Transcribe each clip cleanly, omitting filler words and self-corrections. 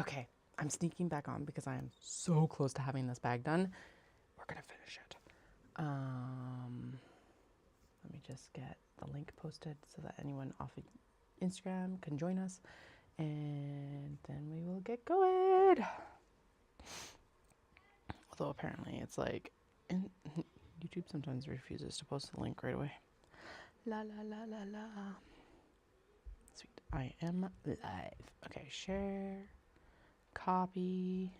Okay, I'm sneaking back on because I am so close to having this bag done. We're gonna finish it. Let me just get the link posted so that anyone off of Instagram can join us, and then we will get going. Although apparently it's like YouTube sometimes refuses to post the link right away. La la la la la. Sweet. I am live. Okay, share, copy.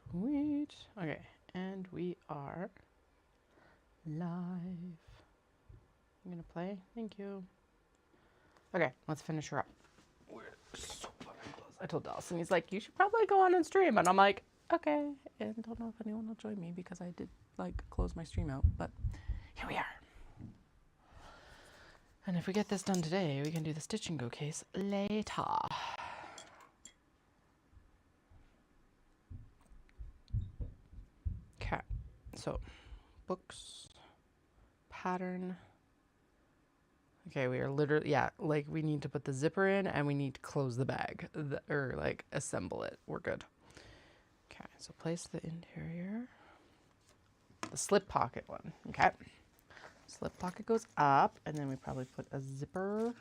Sweet. Okay, and we are live. I'm gonna play. Thank you. Okay, let's finish her up. We're so fucking close. I told Dawson, he's like, you should probably go on and stream. And I'm like, okay. And don't know if anyone will join me because I did like close my stream out, but here we are. And if we get this done today, we can do the Stitch and Go case later. Okay, so books, pattern. Okay, we are literally, yeah, like we need to put the zipper in and we need to close the bag or like assemble it. We're good. Okay, so place the interior, the slip pocket one. Okay, slip pocket goes up and then we probably put a zipper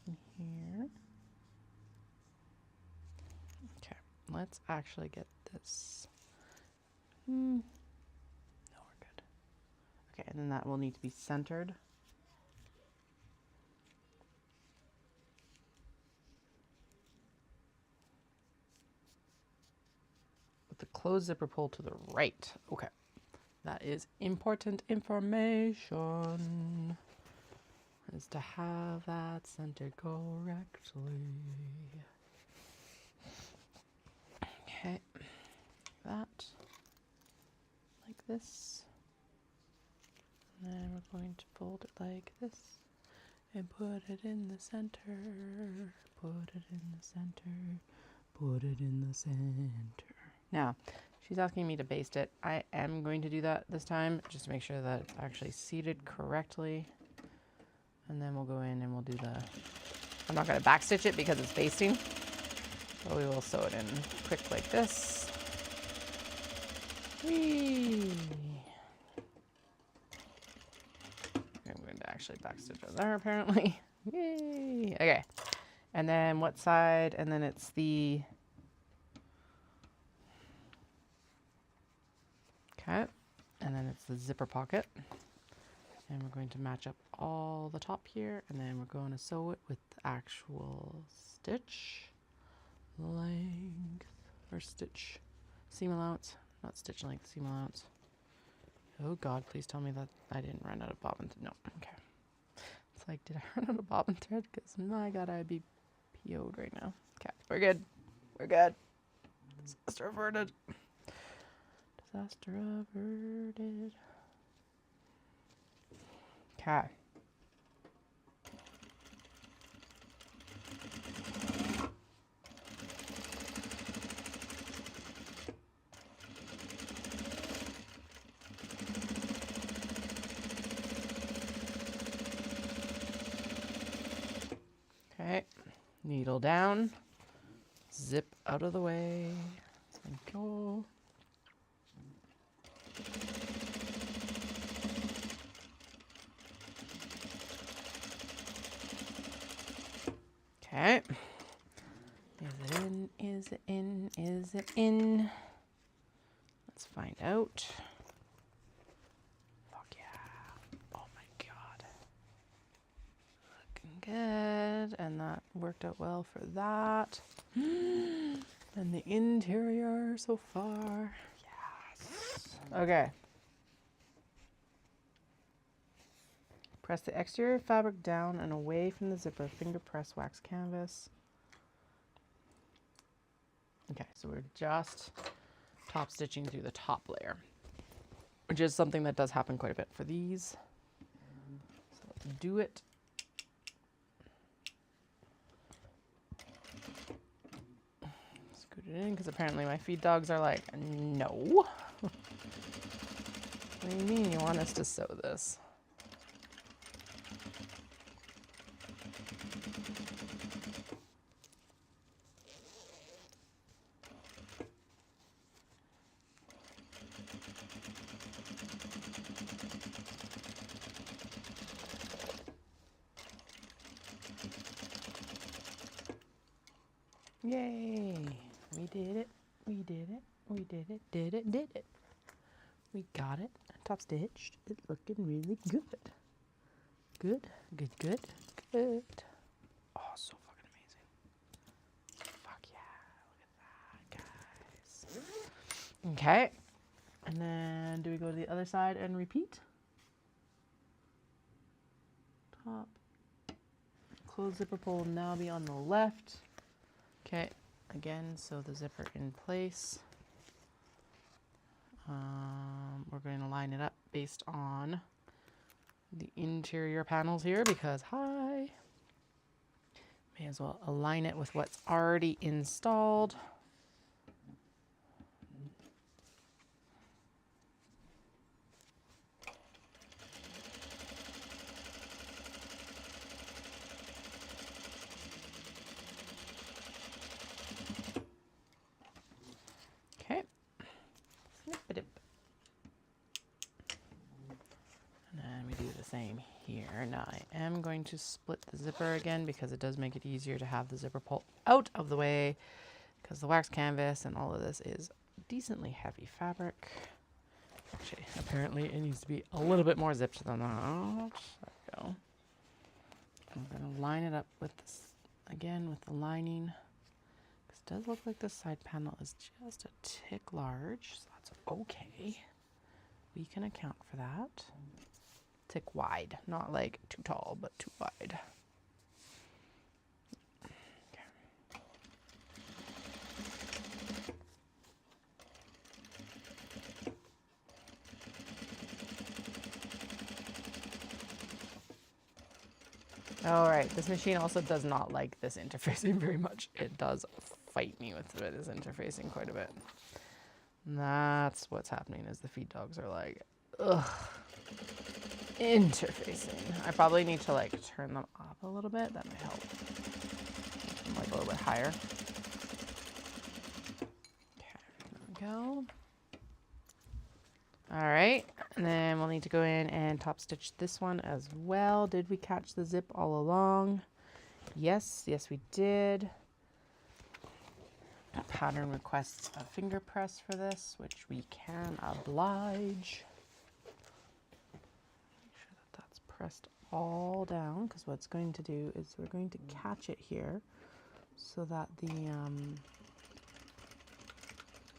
in here. Okay, let's actually get this. No, we're good. Okay, and then that will need to be centered. The closed zipper pull to the right. Okay. That is important information. Is to have that centered correctly. Okay. That. Like this. And then we're going to fold it like this. And put it in the center. Put it in the center. Put it in the center. Now, she's asking me to baste it. I am going to do that this time, just to make sure that it's actually seated correctly. And then we'll go in and we'll do the... I'm not going to backstitch it because it's basting. But we will sew it in quick like this. Whee! I'm going to actually backstitch it there, apparently. Yay! Okay. And then what side? And then it's the... Okay, and then it's the zipper pocket. And we're going to match up all the top here, and then we're going to sew it with the actual stitch length, or stitch seam allowance, not stitch length, seam allowance. Oh God, please tell me that I didn't run out of bobbin. No, okay. It's like, did I run out of bobbin thread? Because my God, I'd be PO'd right now. Okay, we're good. We're good. Disaster averted. Disaster averted. Okay. Okay. Needle down. Zip out of the way. Thank you. Okay. Is it in? Is it in? Is it in? Let's find out. Fuck yeah. Oh my God. Looking good. And that worked out well for that. And the interior so far. Yes. Okay. Press the exterior fabric down and away from the zipper. Finger press wax canvas. Okay, so we're just top stitching through the top layer, which is something that does happen quite a bit for these. So let's do it. Scoot it in, because apparently my feed dogs are like, no. What do you mean you want us to sew this? Yay! We did it. We did it. We did it. Did it. We got it. Top stitched. It's looking really good. Good. Oh, so fucking amazing. Fuck yeah. Look at that, guys. Okay. And then do we go to the other side and repeat? Top. Close zipper pull will now be on the left. Okay, again, sew the zipper in place. We're going to line it up based on the interior panels here because, hi, may as well align it with what's already installed. Okay. Snip-a-dip. And then we do the same here. Now I am going to split the zipper again because it does make it easier to have the zipper pull out of the way because the wax canvas and all of this is decently heavy fabric. Actually, apparently it needs to be a little bit more zipped than that. There we go. I'm going to line it up with this again with the lining. It does look like this side panel is just a tick large, so that's okay. We can account for that. Tick wide, not like too tall, but too wide. Okay. All right, this machine also does not like this interfacing very much. It does fight me with it is interfacing quite a bit. And that's what's happening is the feed dogs are like, ugh, interfacing. I probably need to like turn them up a little bit. That might help. Like a little bit higher. Okay, there we go. All right, and then we'll need to go in and top stitch this one as well. Did we catch the zip all along? Yes, we did. Pattern requests a finger press for this, which we can oblige. Make sure that that's pressed all down, because what it's going to do is we're going to catch it here so that the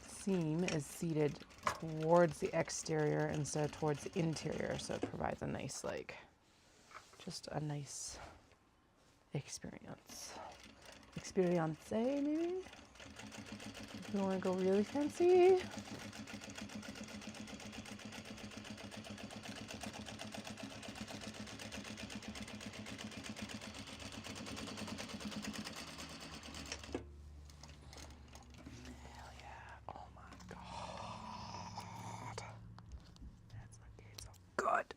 seam is seated towards the exterior instead of towards the interior, so it provides a nice, like, just a nice experience. Experience, maybe? If you want to go really fancy. Hell yeah. Oh my god. That's looking so good.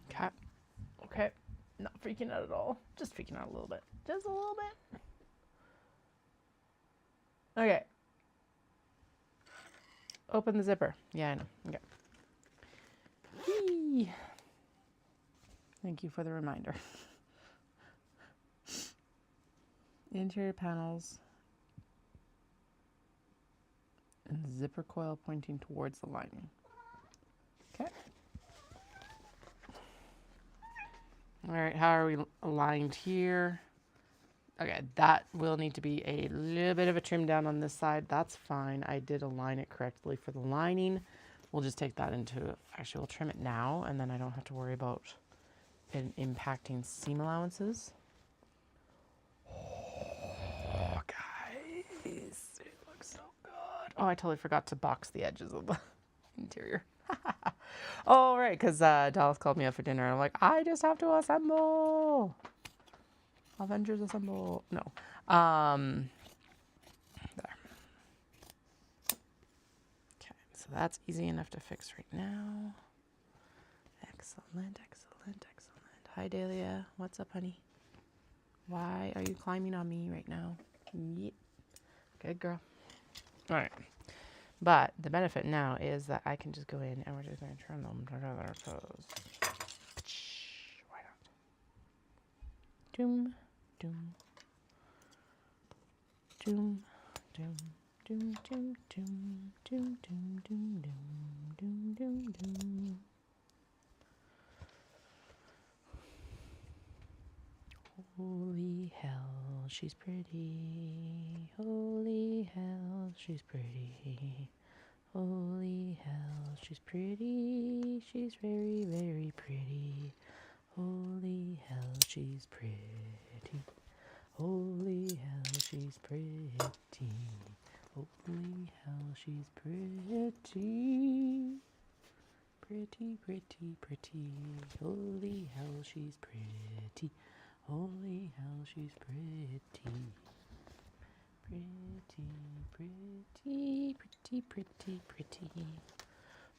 Okay. Okay. Not freaking out at all. Just freaking out a little bit. Just a little bit. Okay. Open the zipper. Yeah, I know. Okay. Whee! Thank you for the reminder. Interior panels. And the zipper coil pointing towards the lining. Okay. All right, how are we aligned here? Okay, that will need to be a little bit of a trim down on this side. That's fine. I did align it correctly for the lining. We'll just take that into, actually we'll trim it now and then I don't have to worry about it impacting seam allowances. Oh, guys, it looks so good. Oh, I totally forgot to box the edges of the interior. Oh, right, because Dallas called me up for dinner and I'm like, I just have to assemble. Avengers assemble. No. There. Okay, so that's easy enough to fix right now. Excellent, excellent, excellent. Hi, Dahlia. What's up, honey? Why are you climbing on me right now? Yep. Good girl. All right. But the benefit now is that I can just go in and we're just going to turn them to their toes. Why not? Doom, doom. Doom, doom, doom, doom, doom, doom, doom, doom, doom, doom, doom. Holy hell, she's pretty. Holy hell, she's pretty. Holy hell, she's pretty. She's very, very pretty. Holy hell, she's pretty. Holy hell, she's pretty. Holy hell, she's pretty. Pretty, pretty, pretty. Holy hell, she's pretty. Holy hell, she's pretty. Pretty, pretty, pretty, pretty, pretty.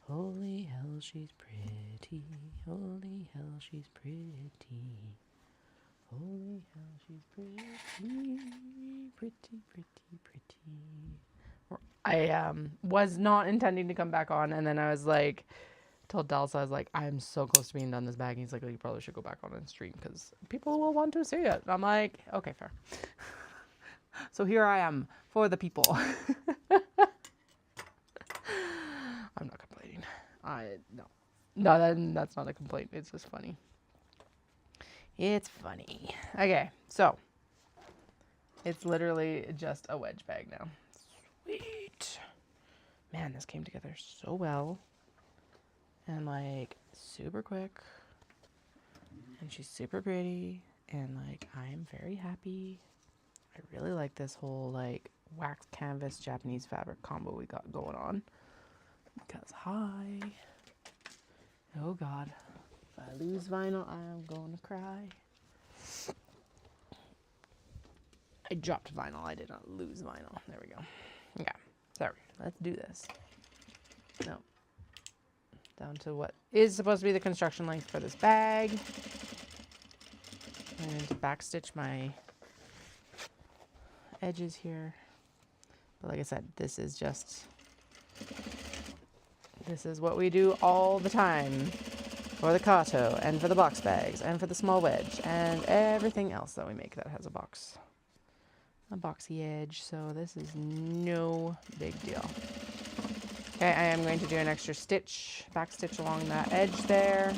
Holy hell, she's pretty. Holy hell, she's pretty. Holy hell, she's pretty. Pretty, pretty, pretty. I was not intending to come back on, and then I was like, told Dallas, I was like, I'm so close to being done this bag. He's like, you probably should go back on and stream because people will want to see it. And I'm like, okay, fair. So here I am for the people. I'm not complaining. No, that's not a complaint. It's just funny. It's funny. Okay, so it's literally just a wedge bag now. Sweet. Man, this came together so well. And like super quick. And she's super pretty. And like I am very happy. I really like this whole like wax canvas Japanese fabric combo we got going on. Because oh god, if I lose vinyl, I'm gonna cry. I dropped vinyl, I did not lose vinyl. There we go. Okay, so let's do this. No. Down to what is supposed to be the construction length for this bag. I'm going to backstitch my edges here. But like I said, this is what we do all the time for the Kato and for the box bags and for the small wedge and everything else that we make that has a boxy edge. So this is no big deal. Okay, I am going to do an extra stitch, back stitch along that edge there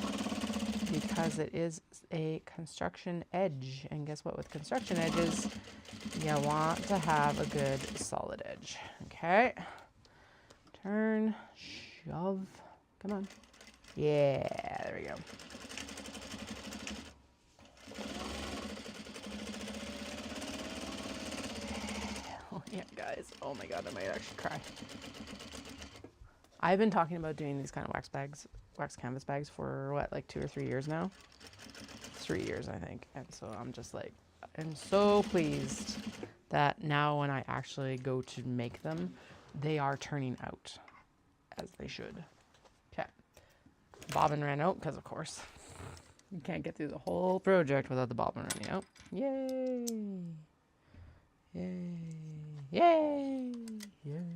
because it is a construction edge. And guess what? With construction edges, you want to have a good solid edge. Okay, turn, shove, come on. Yeah, there we go. Oh yeah, guys. Oh my god, I might actually cry. I've been talking about doing these kind of wax canvas bags for what, like 2 or 3 years now? 3 years, I think. And so I'm just like, I'm so pleased that now when I actually go to make them, they are turning out as they should. Okay. Bobbin ran out because, of course, you can't get through the whole project without the bobbin running out. Yay! Yay! Yay! Yay!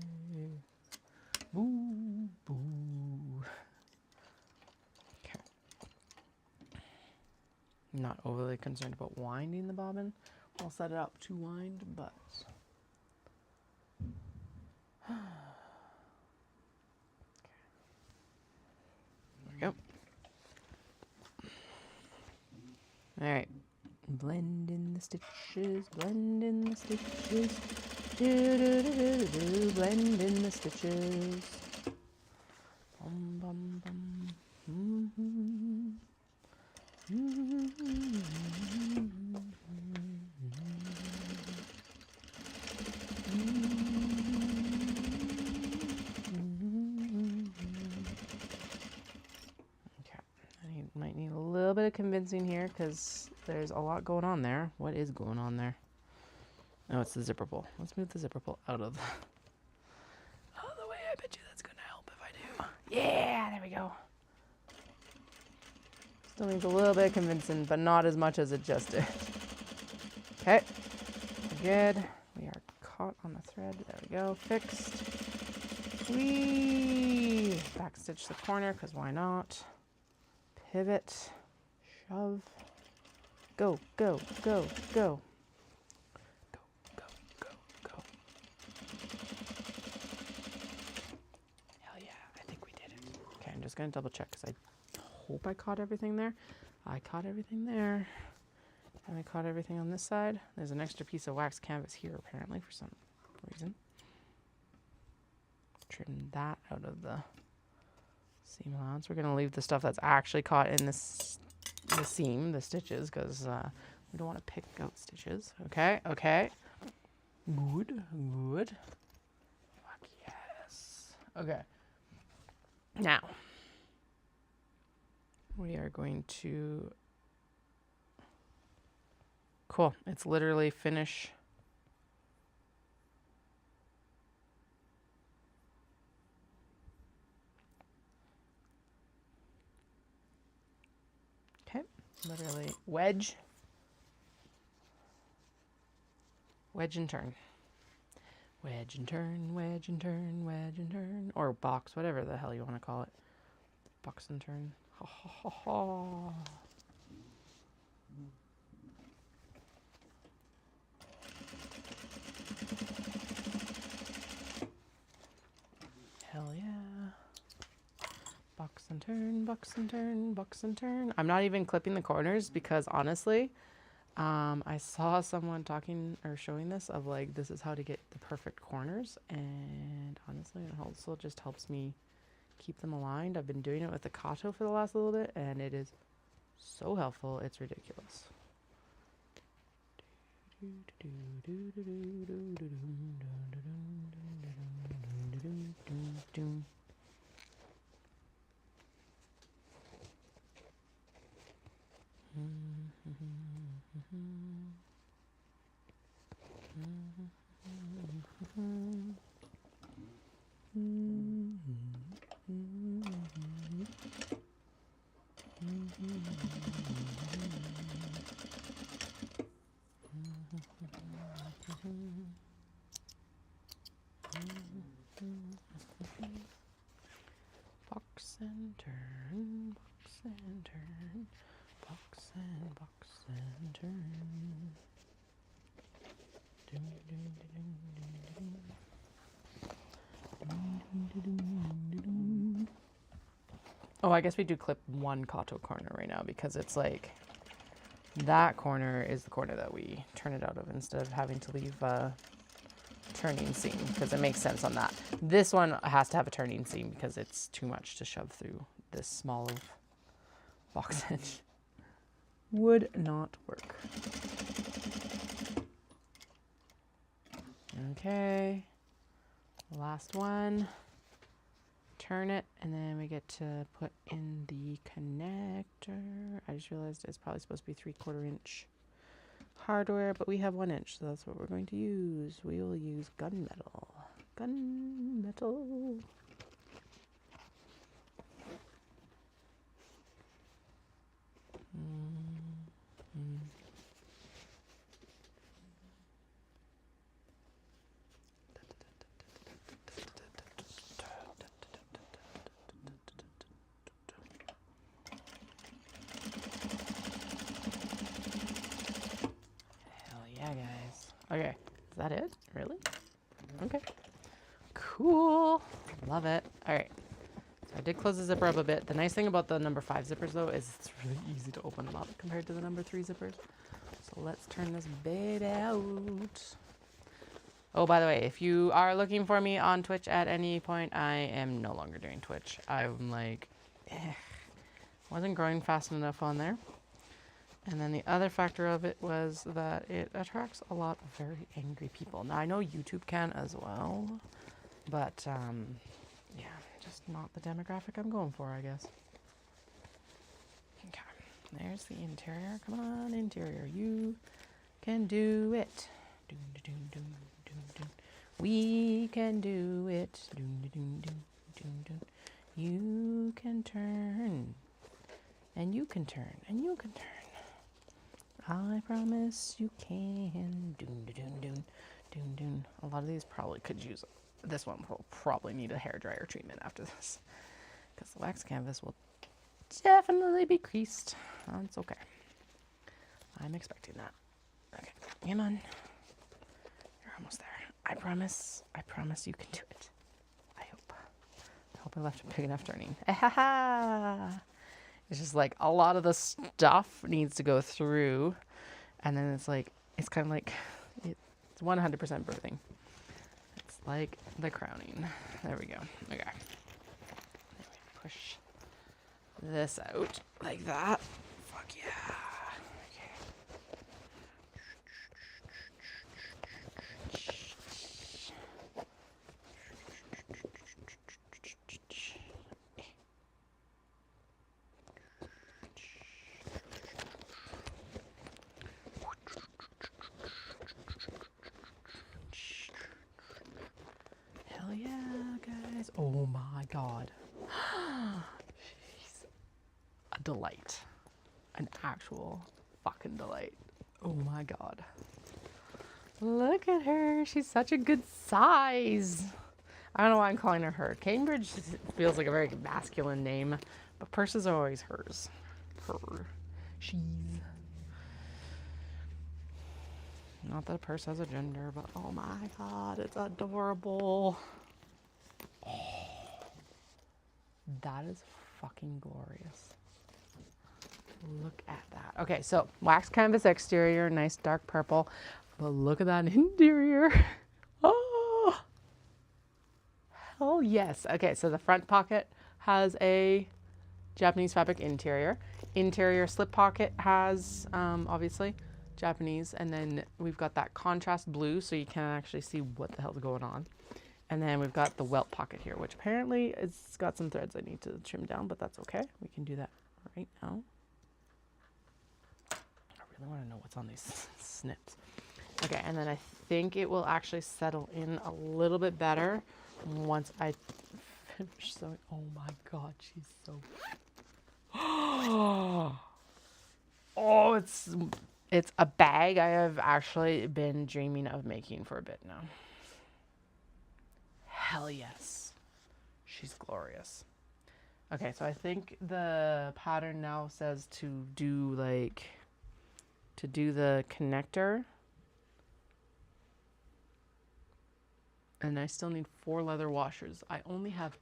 Boo! Boo! Okay. I'm not overly concerned about winding the bobbin. I'll set it up to wind, but... Okay. There we go. Alright. Blend in the stitches, blend in the stitches. Do do do do do, blend in the stitches. Bum bum bum. Mm-hmm. Mm-hmm. Might need a little bit of convincing here because there's a lot going on there. What is going on there? Oh, it's the zipper pull. Let's move the zipper pull out of the way. I bet you that's going to help if I do. Yeah, there we go. Still needs a little bit of convincing, but not as much as it just did. Okay, good. We are caught on the thread. There we go. Fixed. Whee! Backstitch the corner because why not? Pivot, shove, go, go, go, go. Go, go, go, go. Hell yeah, I think we did it. Okay, I'm just going to double check because I hope I caught everything there. I caught everything there. And I caught everything on this side. There's an extra piece of wax canvas here apparently for some reason. Trim that out of the seam allowance. We're going to leave the stuff that's actually caught in the seam, the stitches, because we don't want to pick out stitches. Okay, okay. Good, good. Fuck yes. Okay. Now, we are going to... Cool. It's literally finish... Literally wedge and turn, wedge and turn, wedge and turn, wedge and turn, or box, whatever the hell you want to call it. Box and turn. Ha ha ha ha. Hell yeah. Box and turn, box and turn, box and turn. I'm not even clipping the corners because honestly, I saw someone talking or showing this of like, this is how to get the perfect corners. And honestly, it also just helps me keep them aligned. I've been doing it with the Kato for the last little bit and it is so helpful. It's ridiculous. Box and turn, box and turn, box and turn. Oh, I guess we do clip one Kato corner right now because it's like that corner is the corner that we turn it out of instead of having to leave a turning seam because it makes sense on that. This one has to have a turning seam because it's too much to shove through this small of box edge. Would not work. Okay, last one. Turn it, and then we get to put in the connector. I just realized it's probably supposed to be 3/4 inch hardware, but we have 1 inch, so that's what we're going to use. We will use gunmetal. Gunmetal. Okay, is that it? Really? Okay. Cool. Love it. All right. So I did close the zipper up a bit. The nice thing about the number 5 zippers, though, is it's really easy to open them up compared to the number 3 zippers. let's turn this baby out. Oh, by the way, if you are looking for me on Twitch at any point, I am no longer doing Twitch. I'm like, wasn't growing fast enough on there. And then the other factor of it was that it attracts a lot of very angry people. Now, I know YouTube can as well, but yeah, just not the demographic I'm going for, I guess. Okay, there's the interior. Come on, interior, you can do it. Doom, doom, doom, doom, doom. We can do it. Doom, doom, doom, doom, doom. You can turn, and you can turn, and you can turn. I promise you can. Doom, doom, doom, doom, doom. A lot of these probably could use. This one will probably need a hairdryer treatment after this, because the wax canvas will definitely be creased. That's okay. I'm expecting that. Okay, come on. You're almost there. I promise you can do it. I hope I left a big enough turning. It's just like a lot of the stuff needs to go through, and then it's like, it's kind of like, it's 100% birthing. It's like the crowning. There we go. Okay. Push this out like that. Fuck yeah. Hell yeah, guys. Oh my God. She's a delight. An actual fucking delight. Oh my God. Look at her. She's such a good size. I don't know why I'm calling her her. Cambridge feels like a very masculine name, but purses are always hers. Her. She's. Not that a purse has a gender, but oh my God, it's adorable. Oh, that is fucking glorious. Look at that. Okay, so wax canvas exterior, nice dark purple. But look at that interior. Oh, hell yes. Okay, so the front pocket has a Japanese fabric interior. Interior slip pocket has, obviously, Japanese. And then we've got that contrast blue, so you can't actually see what the hell's going on. And then we've got the welt pocket here, which apparently it's got some threads I need to trim down, but that's okay. We can do that right now. I really want to know what's on these snips. Okay, and then I think it will actually settle in a little bit better once I finish sewing. Oh my God, she's so... Oh, it's a bag I have actually been dreaming of making for a bit now. Hell yes. She's glorious. Okay, so I think the pattern now says to do the connector. And I still need 4 leather washers. I only have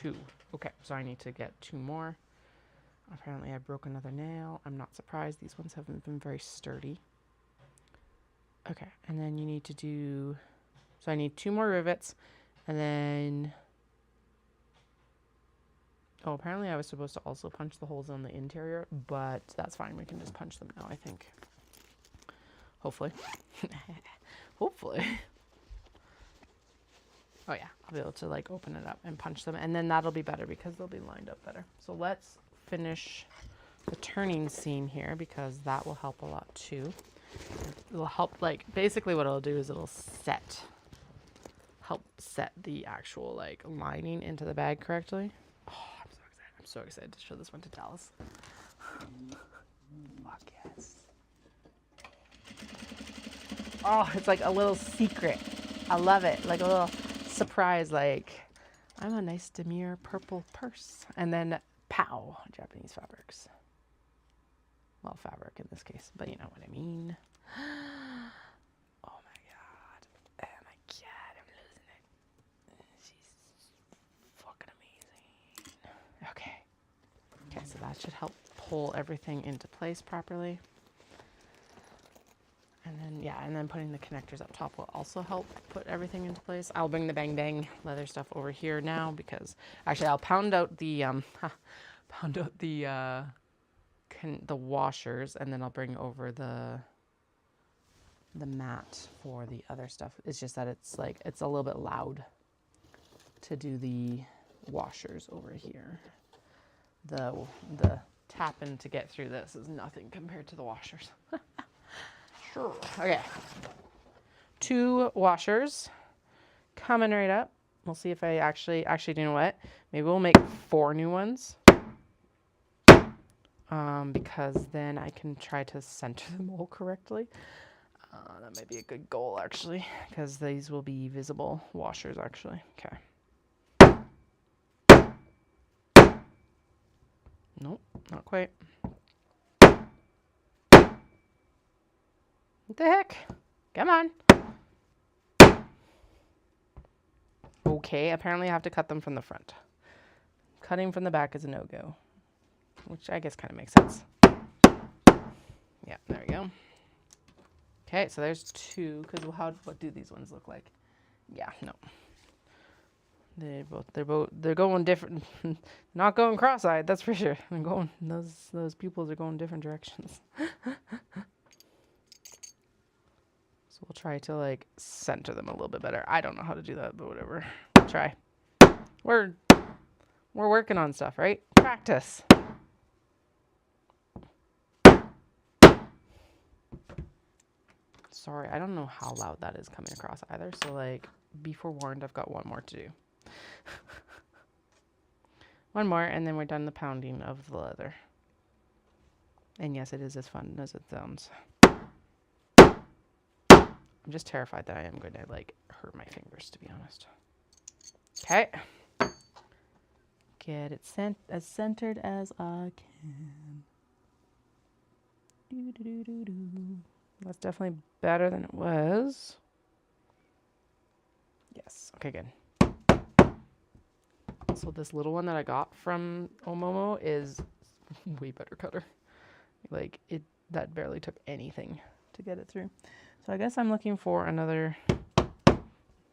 2. Okay, so I need to get 2 more. Apparently I broke another nail. I'm not surprised. These ones haven't been very sturdy. Okay, and then you need to do... So I need 2 more rivets, and then... Oh, apparently I was supposed to also punch the holes on the interior, but that's fine. We can just punch them now, I think. Hopefully. Hopefully. Oh yeah, I'll be able to like open it up and punch them, and then that'll be better because they'll be lined up better. So let's finish the turning seam here because that will help a lot too. It'll help, like, basically what it'll do is it'll help set the actual like lining into the bag correctly. Oh, I'm so excited. I'm so excited to show this one to Dallas. Fuck yes. Oh, it's like a little secret. I love it. Like a little surprise, like, I'm a nice demure purple purse. And then pow, Japanese fabrics. Well, fabric in this case, but you know what I mean. Oh my God. Oh my God, I'm losing it. She's fucking amazing. Okay, so that should help pull everything into place properly. yeah, and then putting the connectors up top will also help put everything into place. I'll bring the Bang Bang leather stuff over here now because actually I'll pound out the the washers, and then I'll bring over the mat for the other stuff. It's just that it's a little bit loud to do the washers over here. The tapping to get through this is nothing compared to the washers. Sure. Okay. 2 washers coming right up. We'll see if I actually, you know what? Maybe we'll make 4 new ones. Because then I can try to center them all correctly. That might be a good goal, actually, because these will be visible washers, actually. Okay. Nope, not quite. What the heck? Come on. Okay, apparently I have to cut them from the front. Cutting from the back is a no-go, which I guess kind of makes sense. Yeah, there we go. Okay, so there's 2, because what do these ones look like? Yeah, no. They're going different. Not going cross-eyed, that's for sure. They're going, those pupils are going different directions. So we'll try to center them a little bit better. I don't know how to do that, but whatever. We'll try. We're working on stuff, right? Practice. Sorry, I don't know how loud that is coming across either. So be forewarned, I've got one more to do. One more, and then we're done the pounding of the leather. And yes, it is as fun as it sounds. I'm just terrified that I am going to hurt my fingers, to be honest. Okay. Get it as centered as I can. That's definitely better than it was. Yes. Okay, good. So this little one that I got from Omomo is way better cutter. That barely took anything to get it through. So I guess I'm looking for another.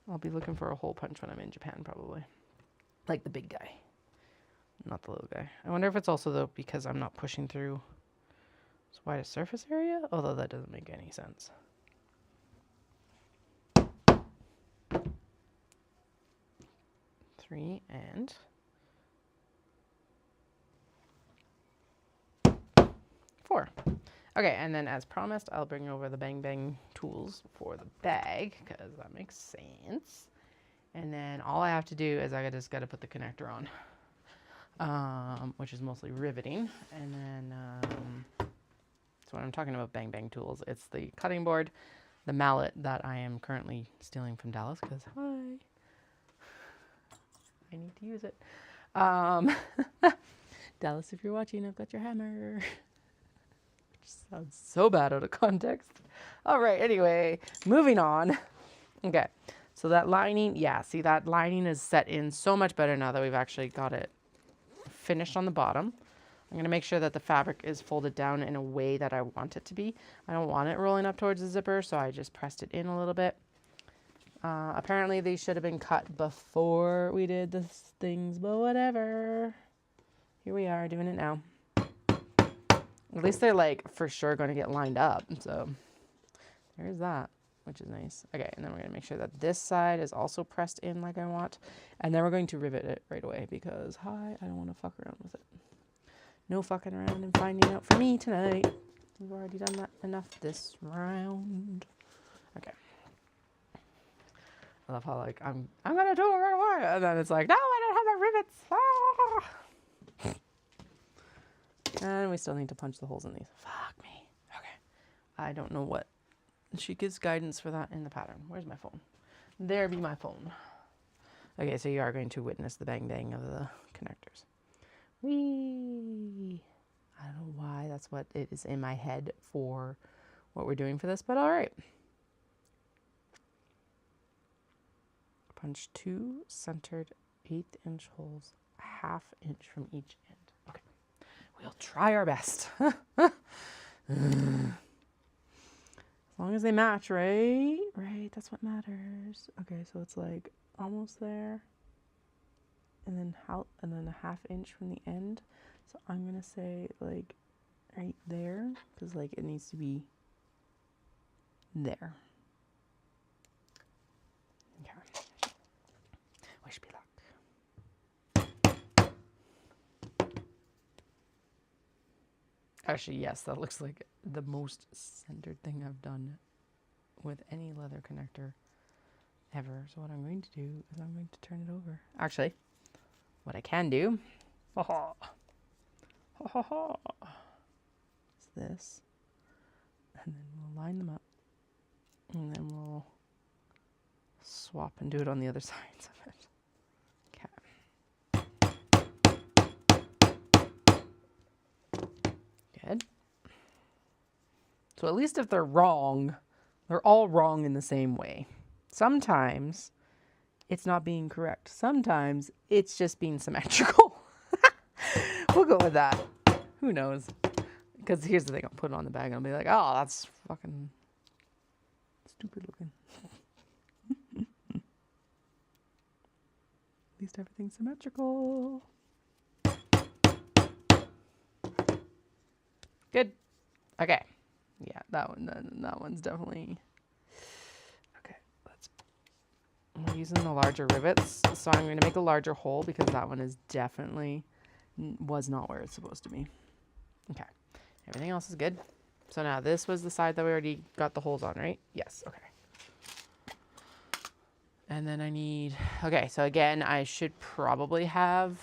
I'll be looking for a hole punch when I'm in Japan, probably. Like the big guy, not the little guy. I wonder if it's also though because I'm not pushing through its widest surface area, although that doesn't make any sense. Three and 4. Okay, and then as promised, I'll bring over the Bang Bang tools for the bag, because that makes sense. And then all I have to do is I just got to put the connector on, which is mostly riveting. And then, so when I'm talking about Bang Bang tools, it's the cutting board, the mallet that I am currently stealing from Dallas, because hi, I need to use it. Dallas, if you're watching, I've got your hammer. Sounds so bad out of context. All right, anyway, moving on. Okay, so that lining, yeah, see that lining is set in so much better now that we've actually got it finished on the bottom. I'm going to make sure that the fabric is folded down in a way that I want it to be. I don't want it rolling up towards the zipper, so I just pressed it in a little bit. Apparently these should have been cut before we did the things, but whatever. Here we are doing it now. At least they're for sure going to get lined up. So there's that, which is nice. Okay, and then we're going to make sure that this side is also pressed in like I want. And then we're going to rivet it right away because, I don't want to fuck around with it. No fucking around and finding out for me tonight. We've already done that enough this round. Okay. I love how I'm going to do it right away. And then it's no, I don't have the rivets. Ah! And we still need to punch the holes in these. Fuck me. Okay. I don't know what. She gives guidance for that in the pattern. Where's my phone? There be my phone. Okay, so you are going to witness the bang bang of the connectors. Whee! I don't know why that's what it is in my head for what we're doing for this, but all right. Punch 2 centered 1/8 holes, 1/2 inch from each end. Okay. We'll try our best. As long as they match, right? Right, that's what matters. Okay, so it's like almost there. And then a half inch from the end. So I'm gonna say like right there, because like it needs to be there. Okay. Wish me luck. Actually, yes, that looks like the most centered thing I've done with any leather connector ever. So what I'm going to do is I'm going to turn it over. Actually, what I can do is this. And then we'll line them up. And then we'll swap and do it on the other sides of it. Good. So at least if they're wrong, they're all wrong in the same way. Sometimes it's not being correct. Sometimes it's just being symmetrical. We'll go with that. Who knows? Because here's the thing, I'll put it on the bag and I'll be like, oh, that's fucking stupid looking. At least everything's symmetrical. Good. Okay. Yeah, that one's definitely okay. I'm using the larger rivets, so I'm going to make a larger hole because that one is definitely was not where it's supposed to be. Okay. Everything else is good. So now this was the side that we already got the holes on, right? Yes. Okay. And then I need, okay, so again, I should probably have,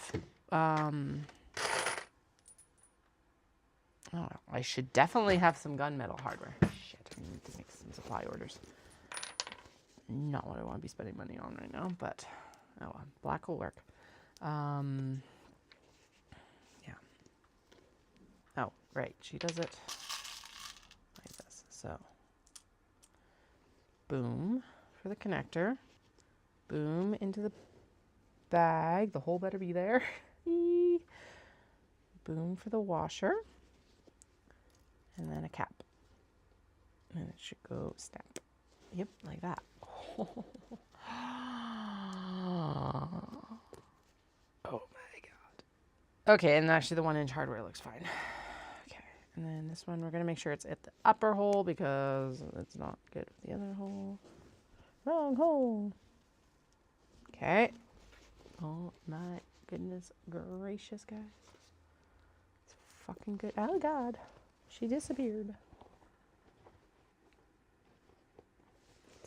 I should definitely have some gunmetal hardware. Shit, I need to make some supply orders. Not what I want to be spending money on right now, but oh well, black will work. Yeah. Oh, right, she does it like this. So, boom for the connector. Boom into the bag. The hole better be there. Boom for the washer. And then a cap. And it should go snap. Yep, like that. Oh my god. Okay, and actually the 1-inch hardware looks fine. Okay, and then this one we're going to make sure it's at the upper hole because it's not good with the other hole. Wrong hole. Okay. Oh my goodness gracious, guys. It's fucking good. Oh god. She disappeared.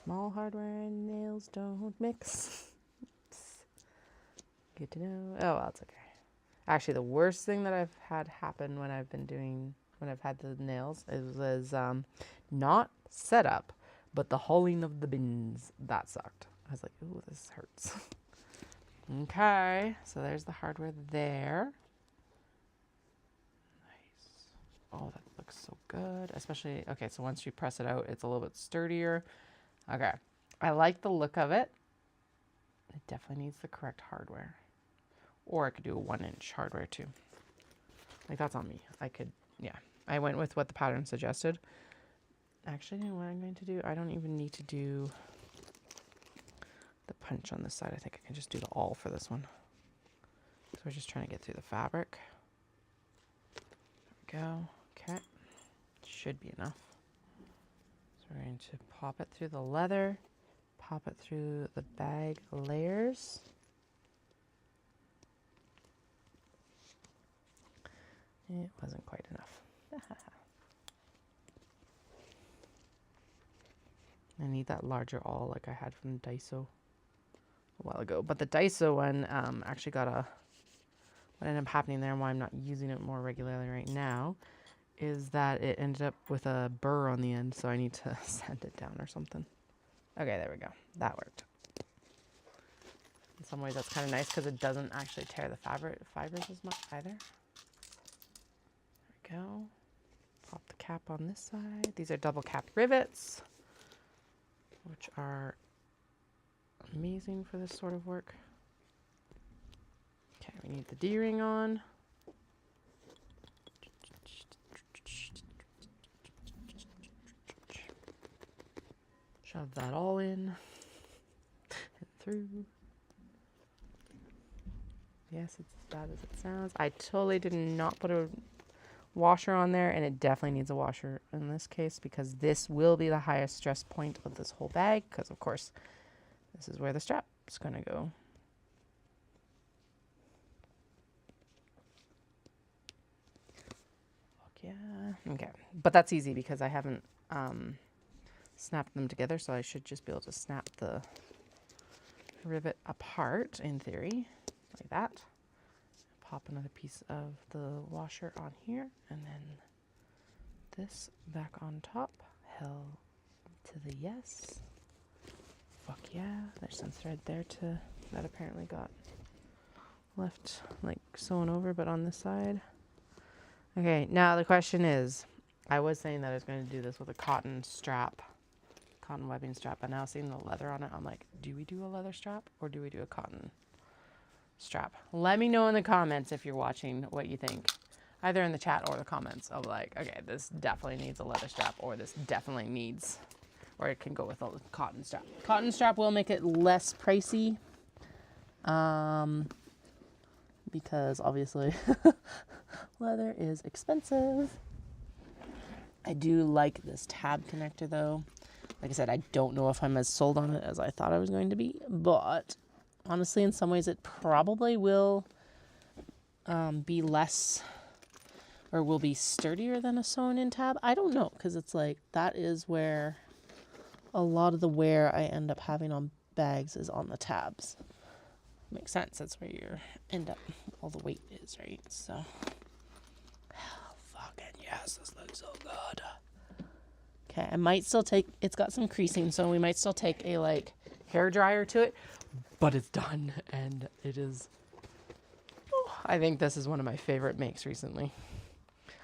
Small hardware and nails don't mix. Good to know. Oh, well, it's okay. Actually, the worst thing that I've had happen when I've had the nails was not setup, but the hauling of the bins. That sucked. I was like, ooh, this hurts. Okay, so there's the hardware there. Oh, that looks so good. Especially, okay, so once you press it out, it's a little bit sturdier. Okay. I like the look of it. It definitely needs the correct hardware. Or I could do a 1-inch hardware too. Like, that's on me. I could, yeah. I went with what the pattern suggested. Actually, you know what I'm going to do? I don't even need to do the punch on this side. I think I can just do the awl for this one. So we're just trying to get through the fabric. There we go. Okay, should be enough. So we're going to pop it through the leather, pop it through the bag layers. It wasn't quite enough. I need that larger awl like I had from Daiso a while ago. But the Daiso one actually got what ended up happening there and why I'm not using it more regularly right now is that it ended up with a burr on the end, so I need to sand it down or something. Okay, there we go. That worked. In some ways, that's kind of nice because it doesn't actually tear the fibers as much either. There we go. Pop the cap on this side. These are double cap rivets, which are amazing for this sort of work. Okay, we need the D-ring on. Shove that all in and through. Yes, it's as bad as it sounds. I totally did not put a washer on there, and it definitely needs a washer in this case because this will be the highest stress point of this whole bag because, of course, this is where the strap is going to go. Yeah. Okay. But that's easy because I haven't snapped them together, so I should just be able to snap the rivet apart in theory, like that. Pop another piece of the washer on here, and then this back on top. Hell to the yes. Fuck yeah. There's some thread there that apparently got left like sewn over, but on this side. Okay, now the question is, I was saying that I was going to do this with a cotton webbing strap, but now seeing the leather on it, I'm like, do we do a leather strap or do we do a cotton strap? Let me know in the comments if you're watching what you think, either in the chat or the comments of like, okay, this definitely needs a leather strap, or this definitely needs, or it can go with a cotton strap. Cotton strap will make it less pricey, because obviously leather is expensive. I do like this tab connector though. Like I said, I don't know if I'm as sold on it as I thought I was going to be, but honestly, in some ways it probably will be less, or will be sturdier than a sewn in tab. I don't know, because it's like, that is where a lot of the wear I end up having on bags is on the tabs. Makes sense. That's where you end up, all the weight is, right? So, oh, fucking yes, this looks so good. Okay, I might still take, it's got some creasing, so we might still take a like hair dryer to it, but it's done, and it is, oh, I think this is one of my favorite makes recently.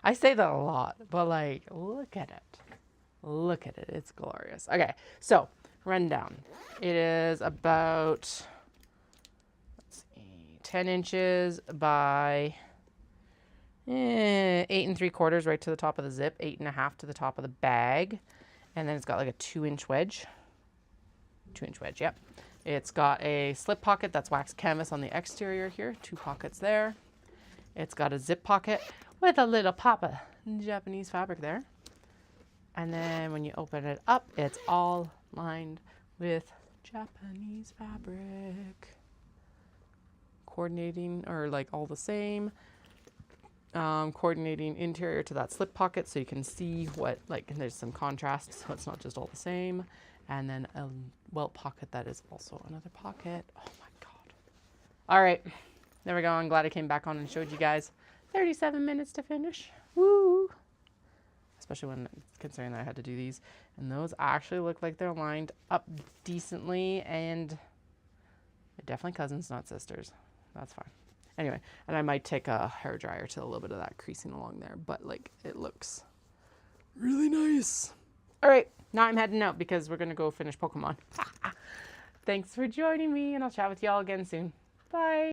I say that a lot, but like, look at it. Look at it. It's glorious. Okay, so rundown. It is about 10 inches by 8 3/4 right to the top of the zip, 8 1/2 to the top of the bag, and then it's got like a 2-inch wedge. 2-inch wedge, yep. It's got a slip pocket that's waxed canvas on the exterior here, 2 pockets there. It's got a zip pocket with a little pop of Japanese fabric there. And then when you open it up, it's all lined with Japanese fabric. Coordinating, or like all the same. Coordinating interior to that slip pocket so you can see what, like, there's some contrast so it's not just all the same. And then a welt pocket that is also another pocket. Oh my god. All right, there we go. I'm glad I came back on and showed you guys. 37 minutes to finish. Woo! Especially when considering that I had to do these. And those actually look like they're lined up decently, and they're definitely cousins, not sisters. That's fine. Anyway, and I might take a hair dryer to a little bit of that creasing along there, but like, it looks really nice. All right, now I'm heading out because we're going to go finish Pokemon. Thanks for joining me, and I'll chat with y'all again soon. Bye.